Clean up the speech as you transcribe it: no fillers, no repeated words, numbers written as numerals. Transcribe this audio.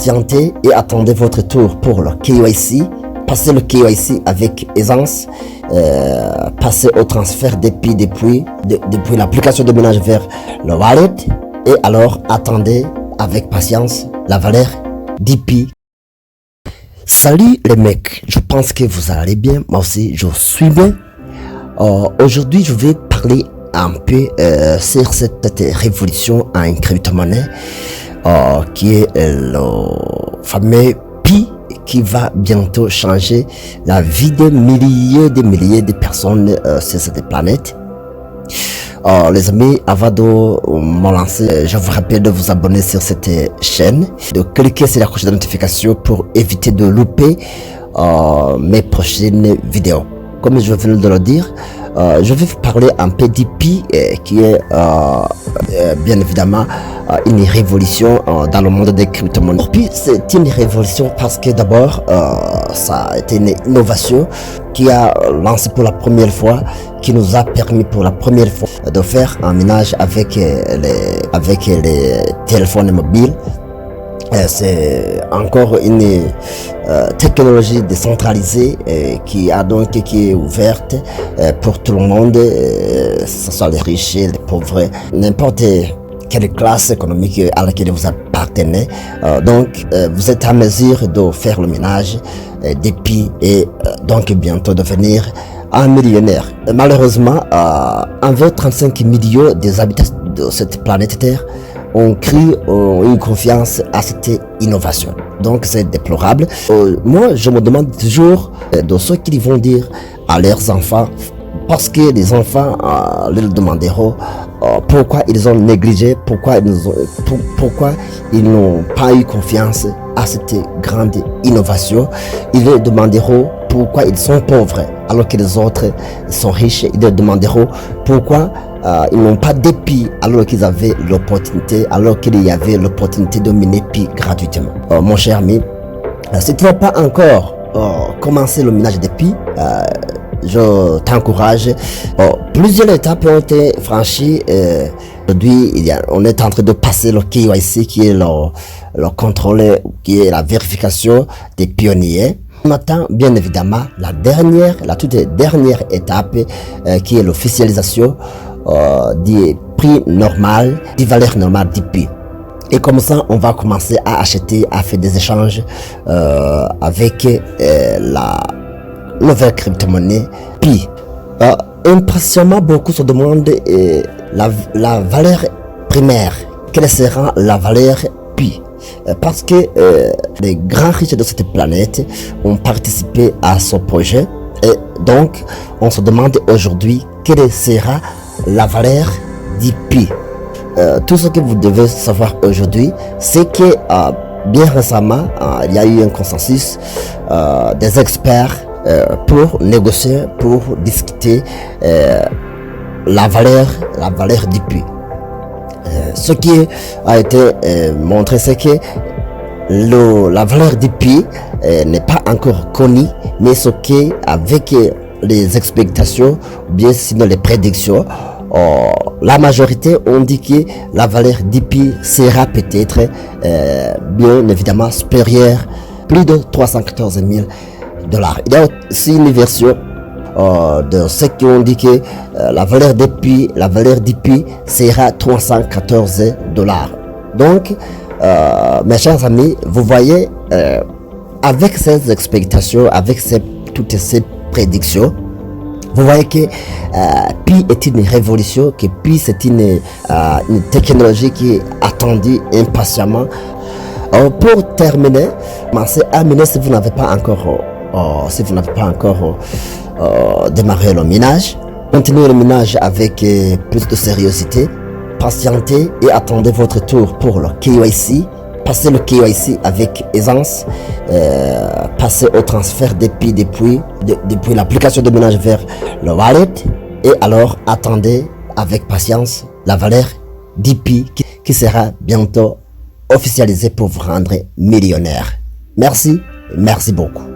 patientez et attendez votre tour pour le KYC. Passez le KYC avec aisance. Passez au transfert d'EPI depuis l'application de ménage vers le wallet. Et alors attendez avec patience la valeur d'EPI. Salut les mecs, je pense que vous allez bien. Moi aussi je suis bien. Aujourd'hui je vais parler un peu sur cette révolution en crypto-monnaie qui est le fameux Pi, qui va bientôt changer la vie de milliers de personnes sur cette planète. Les amis, avant de me lancer, je vous rappelle de vous abonner sur cette chaîne, de cliquer sur la cloche de notification pour éviter de louper mes prochaines vidéos. Comme je viens de le dire, je vais vous parler un peu d'EPI qui est bien évidemment une révolution dans le monde des crypto-monnaies. Puis c'est une révolution parce que d'abord ça a été une innovation qui a lancé pour la première fois, qui nous a permis pour la première fois de faire un ménage avec les téléphones mobiles. C'est encore une technologie décentralisée qui est ouverte pour tout le monde, que ce soit les riches, les pauvres, n'importe quelle classe économique à laquelle vous appartenez. Donc vous êtes à mesure de faire le ménage d'EPI et donc bientôt devenir un millionnaire. Malheureusement, environ 35 millions des habitants de cette planète Terre ont cru une confiance à cette innovation. Donc c'est déplorable. Moi je me demande toujours de ce qu'ils vont dire à leurs enfants, parce que les enfants leur demanderont pourquoi ils ont négligé, pourquoi ils n'ont pas eu confiance à cette grande innovation. Ils leur demanderont pourquoi ils sont pauvres alors que les autres sont riches. Ils leur demanderont pourquoi ils n'ont pas d'EPI alors qu'ils avaient l'opportunité, alors qu'il y avait l'opportunité de miner EPI gratuitement. Mon cher ami, si tu n'as pas encore commencé le minage d'EPI, je t'encourage. Plusieurs étapes ont été franchies. Aujourd'hui, on est en train de passer le KYC, qui est le contrôle, qui est la vérification des pionniers. On attend bien évidemment la toute dernière étape qui est l'officialisation du prix normal, des valeurs normales d'EPI. Et comme ça, on va commencer à acheter, à faire des échanges avec la nouvelle crypto-monnaie Pi. Impatiemment, beaucoup se demandent la valeur primaire. Quelle sera la valeur Pi? Parce que les grands riches de cette planète ont participé à ce projet. Et donc, on se demande aujourd'hui quelle sera la valeur d'EPI. Tout ce que vous devez savoir aujourd'hui, c'est que bien récemment, il y a eu un consensus des experts pour négocier, pour discuter la valeur d'EPI. Ce qui a été montré, c'est que la valeur d'EPI n'est pas encore connue, mais ce qui, avec les expectations, ou bien sinon les prédictions, la majorité ont dit que la valeur d'EPI sera peut-être bien évidemment supérieure, plus de 314 000 $. Il y a aussi une version de ceux qui ont dit que la valeur d'EPI sera 314 $. Donc, mes chers amis, vous voyez, avec ces expectations, avec toutes ces prédictions, vous voyez que Pi est une révolution, que Pi c'est une technologie qui est attendue impatiemment. Pour terminer, commencez à miner si vous n'avez pas encore démarré le minage. Continuez le minage avec plus de sérieuxité. Patientez et attendez votre tour pour le KYC. Passez le KYC avec aisance. Passez au transfert d'EPI depuis l'application de ménage vers le wallet. Et alors attendez avec patience la valeur d'EPI qui sera bientôt officialisée pour vous rendre millionnaire. Merci beaucoup.